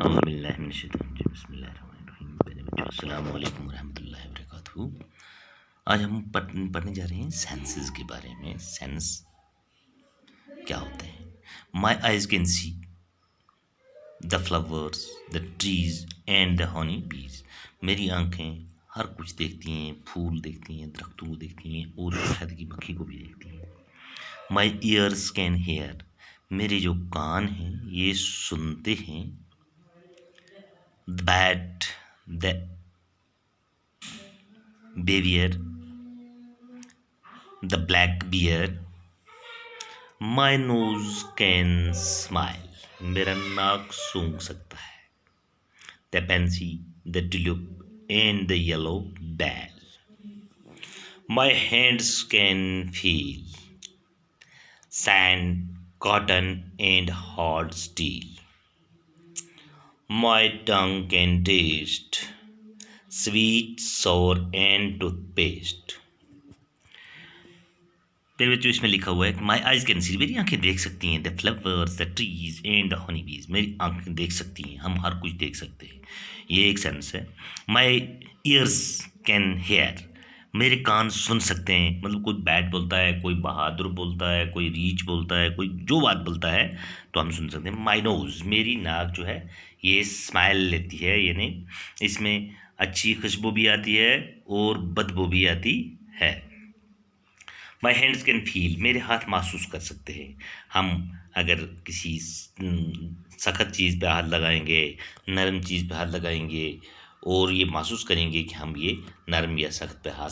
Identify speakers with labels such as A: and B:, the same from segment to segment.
A: औज़ुबिल्लाहिमिनश्शैतानिर्रजीम। मेरे बच्चों अस्सलाम वालेकुम रहमतुल्लाहि व बरकातहू। आज हम पढ़ने जा रहे हैं सेंसेस के बारे में। सेंस क्या होते हैं? My eyes can see the flowers, the trees and the honey बीज। मेरी आंखें हर कुछ देखती हैं, फूल देखती हैं, दरख्तों को देखती हैं और शहद की मक्खी को भी देखती हैं। माई ईयर्स कैन हेयर, मेरे जो कान हैं ये सुनते हैं। The bat, the beaver, the black bear. My nose can smile, मेरा नाक सूंघ सकता है। The pansy, the tulip and the yellow bell. My hands can feel sand, cotton and hard steel. My tongue can taste sweet, sour and toothpaste. मेरे बच्चों इसमें लिखा हुआ है कि माई आइज कैन सी, मेरी आंखें देख सकती हैं। The flowers, the trees and the honey बीज, मेरी आंखें देख सकती हैं, हम हर कुछ देख सकते हैं। ये एक सेंस है। माई ईयर्स कैन हेयर, मेरे कान सुन सकते हैं। मतलब कोई बैट बोलता है, कोई बहादुर बोलता है, कोई रीच बोलता है, कोई जो बात बोलता है तो हम सुन सकते हैं। माई नोज, मेरी नाक जो है ये स्माइल लेती है, यानी इसमें अच्छी खुशबू भी आती है और बदबू भी आती है। माई हैंड्स कैन फील, मेरे हाथ महसूस कर सकते हैं। हम अगर किसी सख्त चीज़ पे हाथ लगाएंगे, नरम चीज़ पे हाथ लगाएंगे और ये महसूस करेंगे कि हम ये नरम या सख्त पे हाथ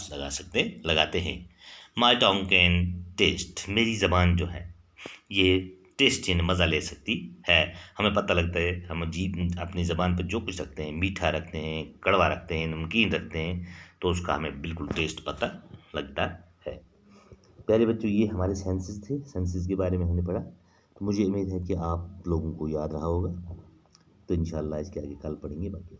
A: लगाते हैं। माई टंग कैन टेस्ट, मेरी ज़बान जो है ये टेस्ट यानी मज़ा ले सकती है। हमें पता लगता है, हम जीभ अपनी ज़बान पर जो कुछ रखते हैं, मीठा रखते हैं, कड़वा रखते हैं, नमकीन रखते हैं, तो उसका हमें बिल्कुल टेस्ट पता लगता है। प्यारे बच्चों, ये हमारे सेंसेस थे। सेंसेस के बारे में हमने पढ़ा, तो मुझे उम्मीद है कि आप लोगों को याद रहा होगा। तो इंशाल्लाह इसके आगे कल पढ़ेंगे बाकी।